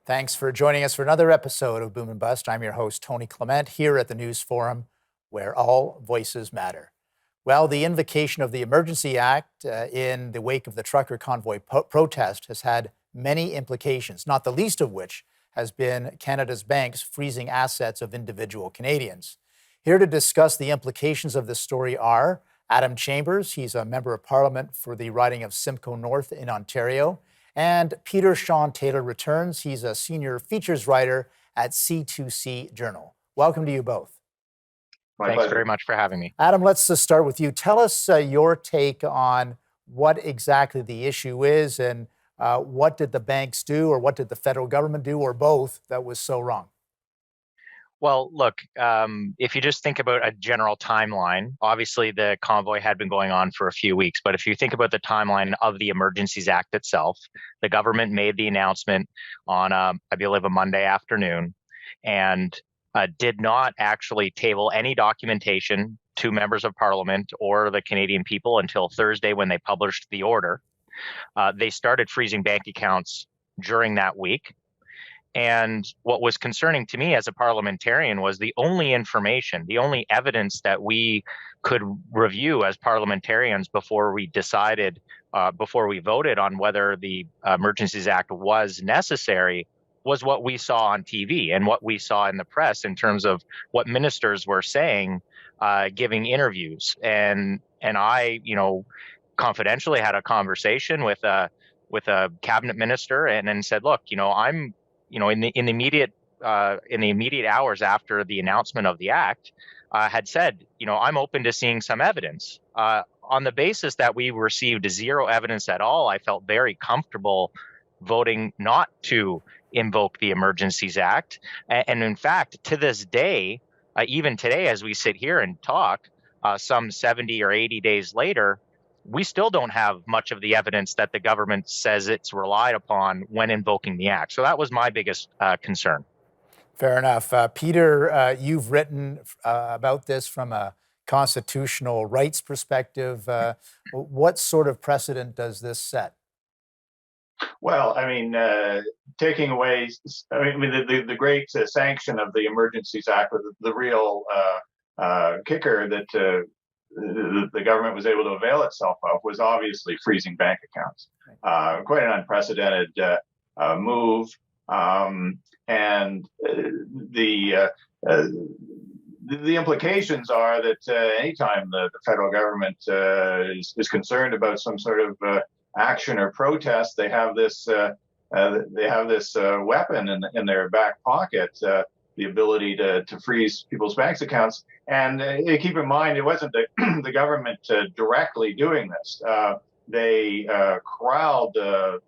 Thanks for joining us for another episode of Boom and Bust. I'm your host, Tony Clement, here at the News Forum, where all voices matter. Well, the invocation of the Emergency Act in the wake of the trucker convoy protest has had many implications, not the least of which has been Canada's banks freezing assets of individual Canadians. Here to discuss the implications of this story are Adam Chambers. He's a member of Parliament for the riding of Simcoe North in Ontario. And Peter Shawn Taylor returns. He's a senior features writer at C2C Journal. Welcome to you both. Thanks very much for having me. Adam, let's just start with you. Tell us your take on what exactly the issue is and what did the banks do, or what did the federal government do, or both, that was so wrong? Well, look, if you just think about a general timeline, obviously the convoy had been going on for a few weeks. But if you think about the timeline of the Emergencies Act itself, the government made the announcement on, I believe, a Monday afternoon, and did not actually table any documentation to members of Parliament or the Canadian people until Thursday when they published the order. They started freezing bank accounts during that week. And what was concerning to me as a parliamentarian was the only information, the only evidence that we could review as parliamentarians before we decided, before we voted on whether the Emergencies Act was necessary, was what we saw on TV and what we saw in the press in terms of what ministers were saying, giving interviews. And I, confidentially had a conversation with a cabinet minister and said, look, I'm in the immediate hours after the announcement of the act, had said, I'm open to seeing some evidence. On the basis that we received zero evidence at all, I felt very comfortable voting not to invoke the Emergencies Act. And in fact, to this day, even today, as we sit here and talk, some 70 or 80 days later, we still don't have much of the evidence that the government says it's relied upon when invoking the act. So that was my biggest concern. Fair enough. Peter, you've written about this from a constitutional rights perspective. What sort of precedent does this set? Well, taking away, the great sanction of the Emergencies Act was the real kicker that the government was able to avail itself of was obviously freezing bank accounts. Quite an unprecedented move, and the implications are that anytime the federal government is concerned about some sort of action or protest, they have this weapon in their back pocket. The ability to freeze people's bank accounts. And keep in mind, it wasn't the government directly doing this. They corralled the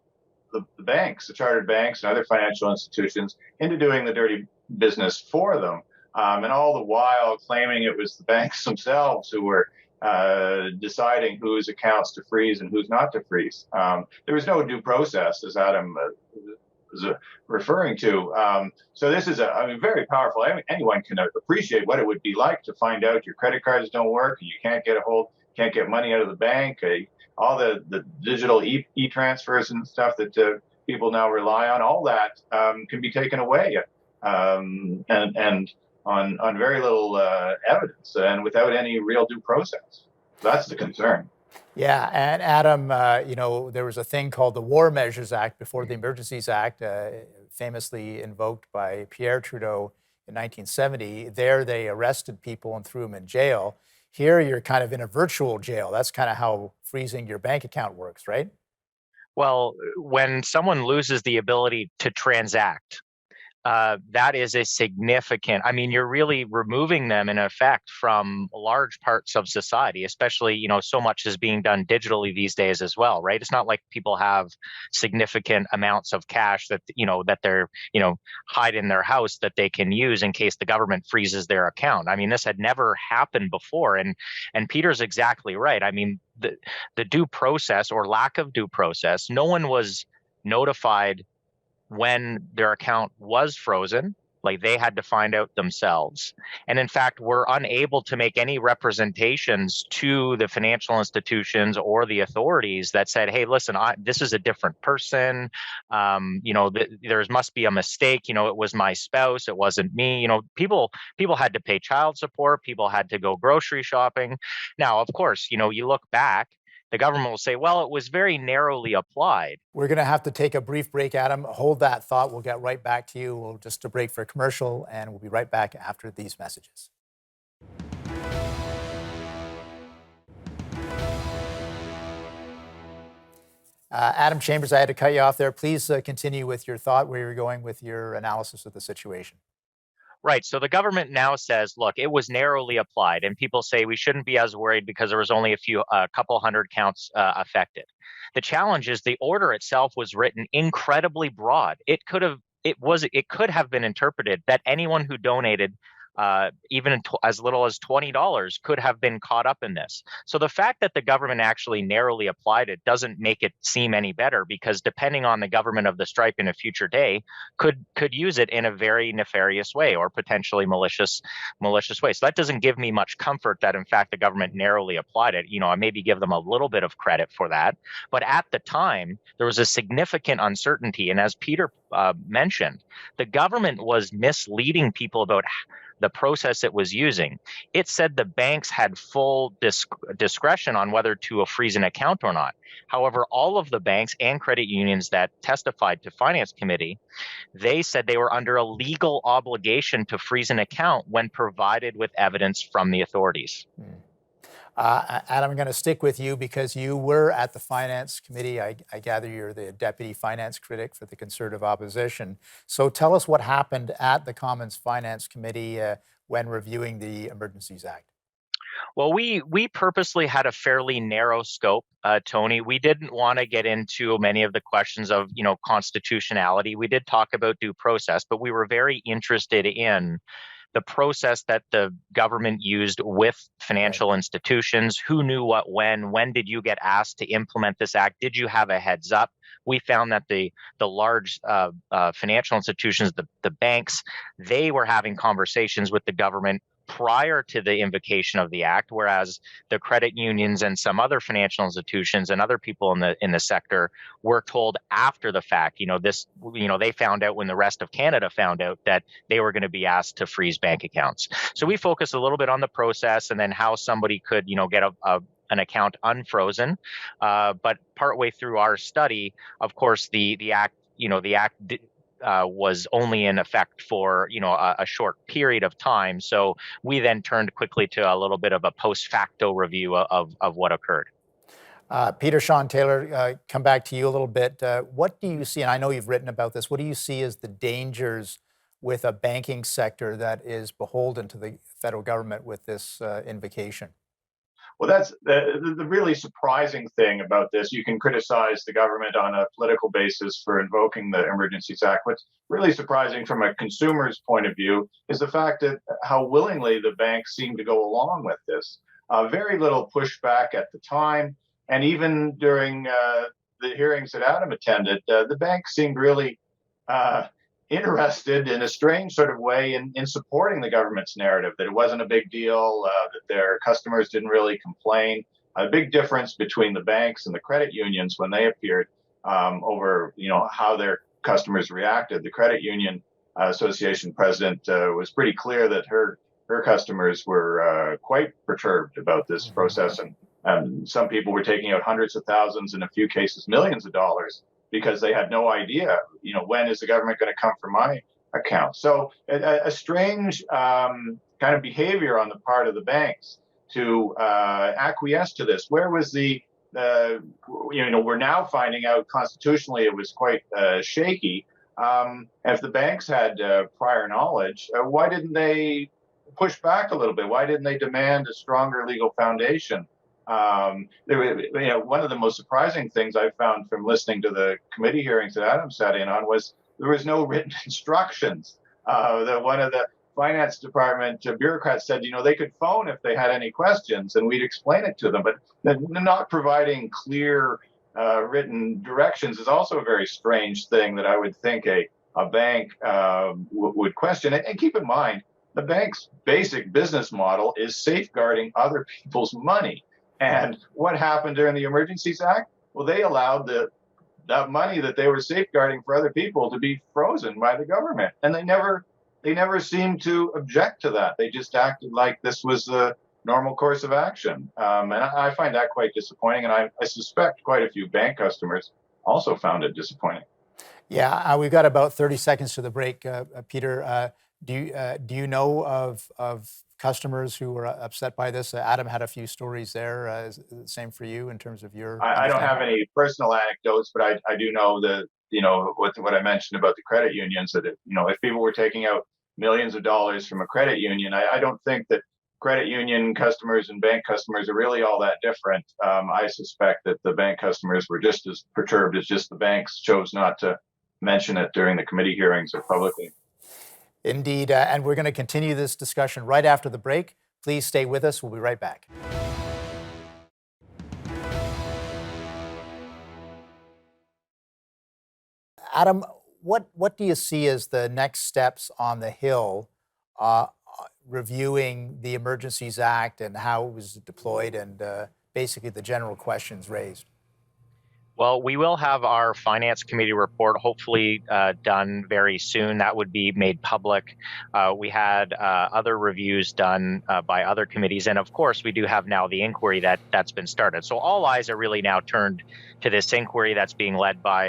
banks, the chartered banks and other financial institutions, into doing the dirty business for them. And all the while claiming it was the banks themselves who were deciding whose accounts to freeze and whose not to freeze. There was no due process, as Adam was referring to. So this is very powerful. Anyone can appreciate what it would be like to find out your credit cards don't work and you can't get money out of the bank. All the digital e-transfers and stuff that people now rely on, all that can be taken away and on very little evidence and without any real due process. That's the concern. Yeah, and Adam, there was a thing called the War Measures Act before the Emergencies Act, famously invoked by Pierre Trudeau in 1970. There they arrested people and threw them in jail. Here you're kind of in a virtual jail. That's kind of how freezing your bank account works, right? Well, when someone loses the ability to transact, that is a significant, you're really removing them in effect from large parts of society, especially, so much is being done digitally these days as well, right? It's not like people have significant amounts of cash that, that they're, hide in their house that they can use in case the government freezes their account. This had never happened before. And Peter's exactly right. The due process or lack of due process, no one was notified when their account was frozen. Like they had to find out themselves. And in fact, were unable to make any representations to the financial institutions or the authorities that said, hey, listen, this is a different person. There must be a mistake. It was my spouse. It wasn't me. People had to pay child support. People had to go grocery shopping. Now, of course, you look back, the government will say, well, it was very narrowly applied. We're going to have to take a brief break, Adam. Hold that thought. We'll get right back to you. We'll just a break for a commercial, and we'll be right back after these messages. Adam Chambers, I had to cut you off there. Please continue with your thought, where you're going with your analysis of the situation. Right. So the government now says, look, it was narrowly applied, and people say we shouldn't be as worried because there was only a couple hundred counts affected. The challenge is the order itself was written incredibly broad. It could have been interpreted that anyone who donated even as little as $20 could have been caught up in this. So the fact that the government actually narrowly applied it doesn't make it seem any better, because depending on the government of the stripe in a future day could use it in a very nefarious way or potentially malicious way. So that doesn't give me much comfort that in fact the government narrowly applied it. I maybe give them a little bit of credit for that. But at the time, there was a significant uncertainty. And as Peter mentioned, the government was misleading people about the process it was using. It said the banks had full discretion on whether to freeze an account or not. However, all of the banks and credit unions that testified to Finance Committee, they said they were under a legal obligation to freeze an account when provided with evidence from the authorities. Adam, I'm going to stick with you because you were at the Finance Committee. I gather you're the deputy finance critic for the Conservative opposition. So tell us what happened at the Commons Finance Committee when reviewing the Emergencies Act. Well, we purposely had a fairly narrow scope, Tony. We didn't want to get into many of the questions of, constitutionality. We did talk about due process, but we were very interested in the process that the government used with financial institutions. Who knew what when did you get asked to implement this act? Did you have a heads up? We found that the large financial institutions, the banks, they were having conversations with the government prior to the invocation of the act, whereas the credit unions and some other financial institutions and other people in the sector were told after the fact. They found out when the rest of Canada found out that they were going to be asked to freeze bank accounts. So we focused a little bit on the process and then how somebody could, get an account unfrozen. But partway through our study, of course, the act was only in effect for a short period of time. So we then turned quickly to a little bit of a post facto review of what occurred. Peter Shawn Taylor, come back to you a little bit. What do you see, and I know you've written about this, what do you see as the dangers with a banking sector that is beholden to the federal government with this invocation? Well, that's the really surprising thing about this. You can criticize the government on a political basis for invoking the Emergencies Act. What's really surprising from a consumer's point of view is the fact that how willingly the banks seem to go along with this. Very little pushback at the time. And even during the hearings that Adam attended, the banks seemed really interested in a strange sort of way in supporting the government's narrative, that it wasn't a big deal, that their customers didn't really complain. A big difference between the banks and the credit unions when they appeared over, how their customers reacted. The Credit Union Association president was pretty clear that her customers were quite perturbed about this process, and some people were taking out hundreds of thousands, in a few cases millions of dollars, because they had no idea, when is the government going to come for my account? So a strange kind of behavior on the part of the banks to acquiesce to this. Where was we're now finding out constitutionally it was quite shaky. If the banks had prior knowledge, why didn't they push back a little bit? Why didn't they demand a stronger legal foundation? One of the most surprising things I found from listening to the committee hearings that Adam sat in on was there was no written instructions. One of the finance department bureaucrats said, they could phone if they had any questions and we'd explain it to them. But not providing clear written directions is also a very strange thing that I would think a a bank would question it. And keep in mind, the bank's basic business model is safeguarding other people's money. And what happened during the Emergencies Act? Well, they allowed that money that they were safeguarding for other people to be frozen by the government, and they never seemed to object to that. They just acted like this was the normal course of action, and I find that quite disappointing. And I suspect quite a few bank customers also found it disappointing. Yeah, we've got about 30 seconds to the break. Peter, do you know of customers who were upset by this? Adam had a few stories there. Is it the same for you in terms of your I don't have understanding? any personal anecdotes, but I do know that, what I mentioned about the credit unions, that if people were taking out millions of dollars from a credit union, I don't think that credit union customers and bank customers are really all that different. I suspect that the bank customers were just as perturbed as just the banks chose not to mention it during the committee hearings or publicly. Indeed, and we're going to continue this discussion right after the break. Please stay with us. We'll be right back. Adam, what do you see as the next steps on the Hill, reviewing the Emergencies Act and how it was deployed and basically the general questions raised? Well, we will have our Finance Committee report hopefully done very soon. That would be made public. We had other reviews done by other committees. And of course, we do have now the inquiry that's been started. So all eyes are really now turned to this inquiry that's being led by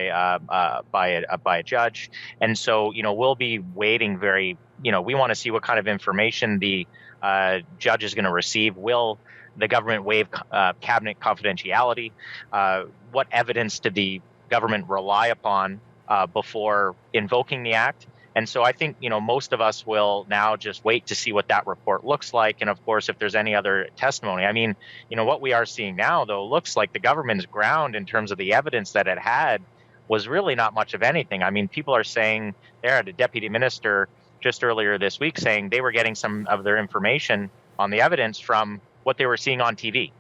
a judge. And so, we'll be waiting we want to see what kind of information the judge is going to receive. Will the government waive cabinet confidentiality? What evidence did the government rely upon before invoking the act? And so I think, most of us will now just wait to see what that report looks like. And of course, if there's any other testimony, what we are seeing now, though, looks like the government's ground in terms of the evidence that it had was really not much of anything. People are saying, they had a deputy minister just earlier this week saying they were getting some of their information on the evidence from what they were seeing on TV.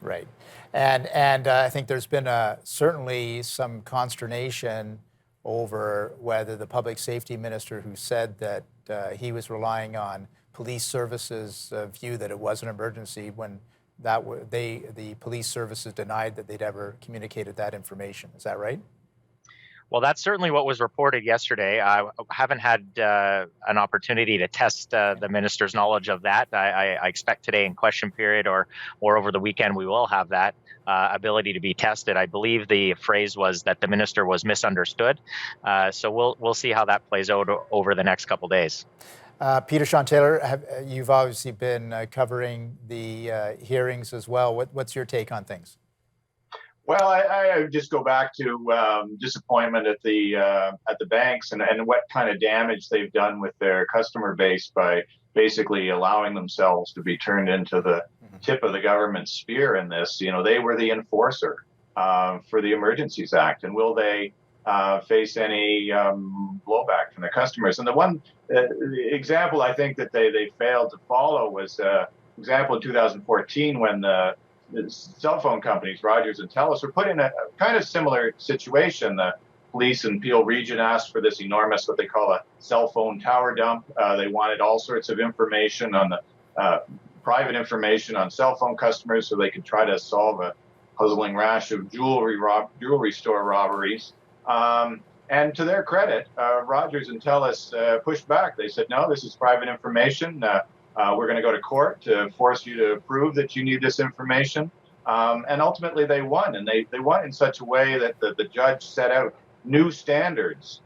Right. And I think there's been certainly some consternation over whether the public safety minister, who said that he was relying on police services' view that it was an emergency, when the police services denied that they'd ever communicated that information. Is that right? Well, that's certainly what was reported yesterday. I haven't had an opportunity to test the minister's knowledge of that. I expect today in question period or over the weekend we will have that ability to be tested. I believe the phrase was that the minister was misunderstood. So we'll see how that plays out over the next couple days. Peter Shawn Taylor, you've obviously been covering the hearings as well. What's your take on things? Well, I just go back to disappointment at the banks and what kind of damage they've done with their customer base by basically allowing themselves to be turned into the tip of the government spear in this. They were the enforcer for the Emergencies Act, and will they face any blowback from their customers? And the one example I think that they failed to follow was example in 2014 when the cell phone companies, Rogers and Telus, were put in a kind of similar situation. The police in Peel Region asked for this enormous, what they call a cell phone tower dump. They wanted all sorts of information on the private information on cell phone customers so they could try to solve a puzzling rash of jewelry store robberies. And to their credit, Rogers and Telus pushed back. They said, no, this is private information. We're going to go to court to force you to prove that you need this information. And ultimately they won. And they won in such a way that the judge set out new standards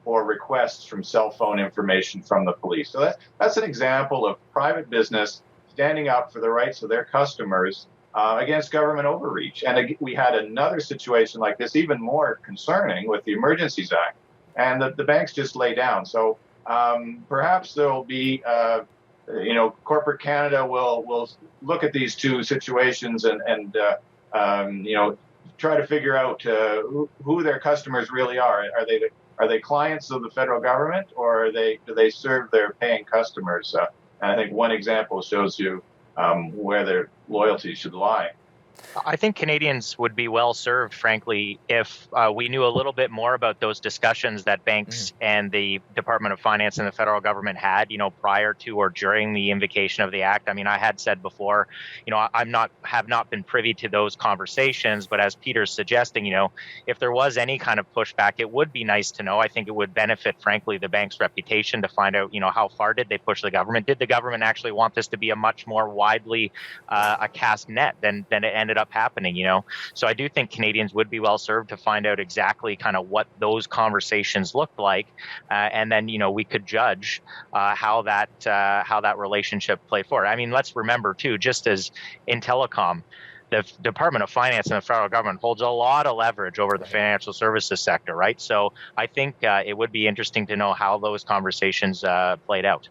for requests from cell phone information from the police. So that's an example of private business standing up for the rights of their customers against government overreach. And we had another situation like this, even more concerning, with the Emergencies Act. And the banks just lay down. So perhaps there will be corporate Canada will look at these two situations and try to figure out who their customers really are. Are they clients of the federal government, or do they serve their paying customers? And I think one example shows you where their loyalty should lie. I think Canadians would be well served, frankly, if we knew a little bit more about those discussions that banks and the Department of Finance and the federal government had, prior to or during the invocation of the act. I mean, I had said before, have not been privy to those conversations, but as Peter's suggesting, if there was any kind of pushback, it would be nice to know. I think it would benefit, frankly, the bank's reputation to find out, how far did they push the government? Did the government actually want this to be a much more widely a cast net than it ended up happening, So I do think Canadians would be well served to find out exactly kind of what those conversations looked like, and then we could judge how that relationship played forward. I mean, let's remember too, just as in telecom, the Department of Finance and the federal government holds a lot of leverage over the financial services sector, right? So I think it would be interesting to know how those conversations played out.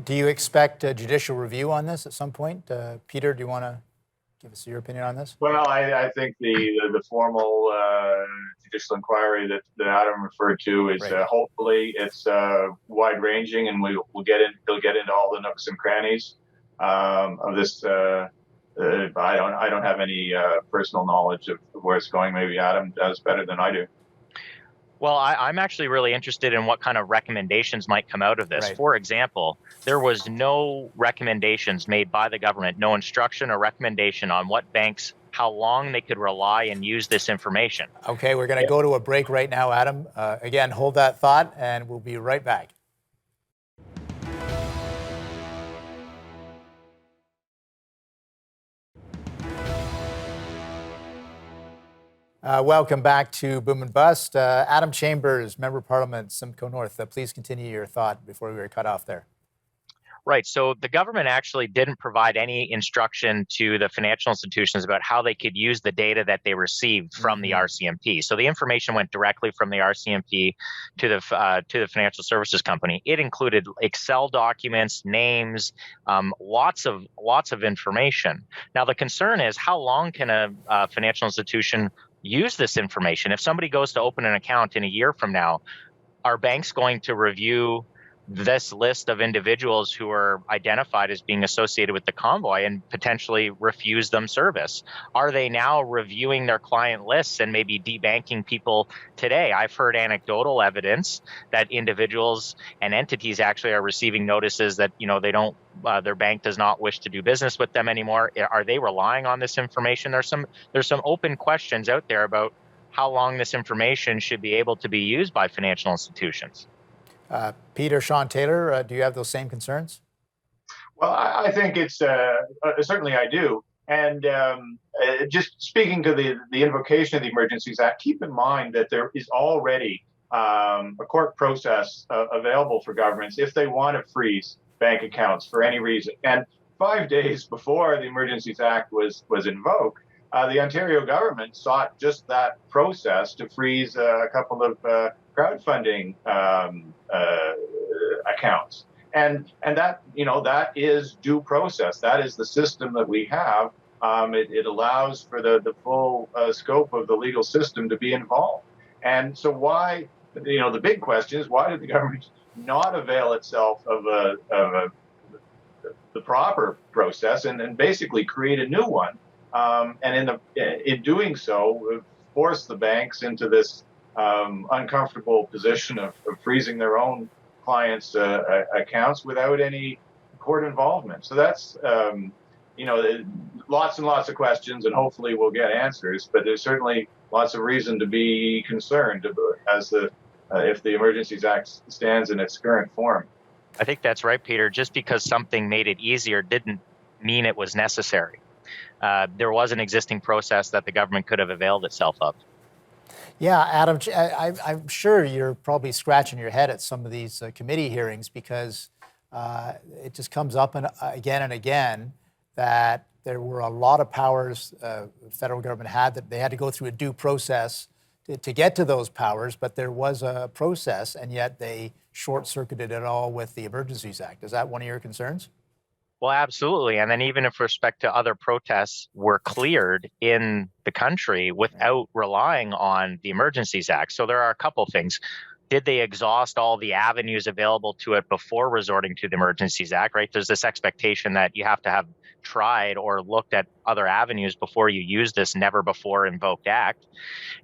Do you expect a judicial review on this at some point? Peter, do you want to give us your opinion on this? Well, I think the formal judicial inquiry that Adam referred to is hopefully it's wide ranging, and they'll get into all the nooks and crannies of this. I don't have any personal knowledge of where it's going. Maybe Adam does better than I do. Well, I'm actually really interested in what kind of recommendations might come out of this. For example, there was no recommendations made by the government, no instruction or recommendation on what banks, how long they could rely and use this information. Okay, we're going to go to a break right now, Adam. Again, hold that thought, and we'll be right back. Welcome back to Boom and Bust. Adam Chambers, Member of Parliament, Simcoe North. Please continue your thought before we were cut off there. Right. So the government actually didn't provide any instruction to the financial institutions about how they could use the data that they received from the RCMP. So the information went directly from the RCMP to the financial services company. It included Excel documents, names, lots of information. Now the concern is, how long can a financial institution use this information? If somebody goes to open an account in a year from now, are banks going to review this list of individuals who are identified as being associated with the convoy and potentially refuse them service? Are they now reviewing their client lists and maybe debanking people today? I've heard anecdotal evidence that individuals and entities actually are receiving notices that they don't, their bank does not wish to do business with them anymore. Are they relying on this information? There's some open questions out there about how long this information should be able to be used by financial institutions. Peter Shawn Taylor, do you have those same concerns? Well, I think it's certainly I do. And just speaking to the invocation of the Emergencies Act, keep in mind that there is already a court process available for governments if they want to freeze bank accounts for any reason. And 5 days before the Emergencies Act was invoked, the Ontario government sought just that process to freeze a couple of crowdfunding accounts, and that that is due process. That is the system that we have. It allows for the full scope of the legal system to be involved. And so why, the big question is, why did the government not avail itself of the proper process and basically create a new one? And in doing so, force the banks into this uncomfortable position of freezing their own clients' accounts without any court involvement. So that's lots and lots of questions, and hopefully we'll get answers. But there's certainly lots of reason to be concerned as if the Emergencies Act stands in its current form. I think that's right, Peter. Just because something made it easier didn't mean it was necessary. There was an existing process that the government could have availed itself of. Yeah, Adam, I'm sure you're probably scratching your head at some of these committee hearings, because it just comes up again and again that there were a lot of powers the federal government had, that they had to go through a due process to get to those powers, but there was a process, and yet they short-circuited it all with the Emergencies Act. Is that one of your concerns? Well, absolutely. And then even with respect to other protests were cleared in the country without relying on the Emergencies Act. So there are a couple things. did they exhaust all the avenues available to it before resorting to the Emergencies Act, right? There's this expectation that you have to have tried or looked at other avenues before you use this never before invoked act.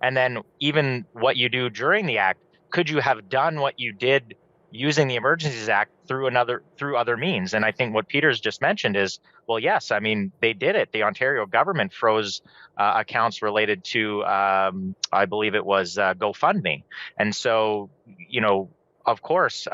And then even what you do during the act, could you have done what you did using the Emergencies Act through other means? And I think what Peter's just mentioned is, well, yes, I mean, they did it. The Ontario government froze accounts related to, I believe it was GoFundMe. And so, of course,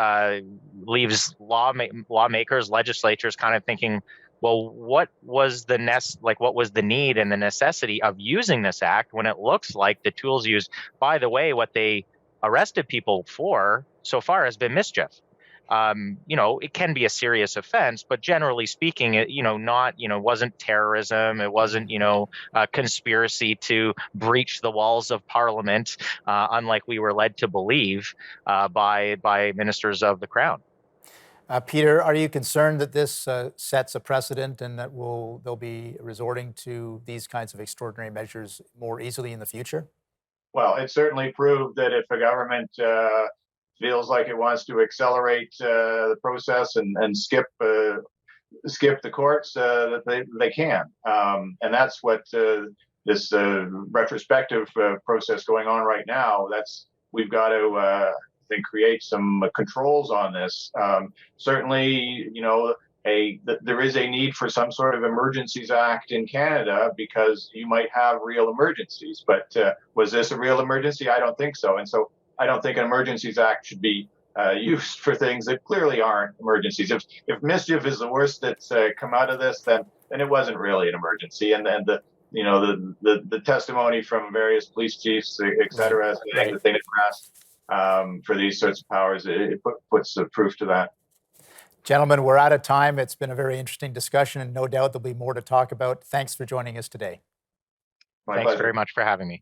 leaves lawmakers, legislatures kind of thinking, well, what was the need and the necessity of using this act when it looks like the tools used, by the way, what they arrested people for so far has been mischief. It can be a serious offense, but generally speaking, it, wasn't terrorism. It wasn't, a conspiracy to breach the walls of Parliament, unlike we were led to believe by ministers of the Crown. Peter, are you concerned that this sets a precedent and that they'll be resorting to these kinds of extraordinary measures more easily in the future? Well, it certainly proved that if a government feels like it wants to accelerate the process and skip the courts, that they can. And that's what this retrospective process going on right now. We've got to create some controls on this. Certainly, there is a need for some sort of Emergencies Act in Canada because you might have real emergencies. But was this a real emergency? I don't think so. And so I don't think an Emergencies Act should be used for things that clearly aren't emergencies. If mischief is the worst that's come out of this, then it wasn't really an emergency. And the testimony from various police chiefs, et cetera, saying that they didn't ask for these sorts of powers, it puts the proof to that. Gentlemen, we're out of time. It's been a very interesting discussion, and no doubt there'll be more to talk about. Thanks for joining us today. My Thanks pleasure. very much for having me.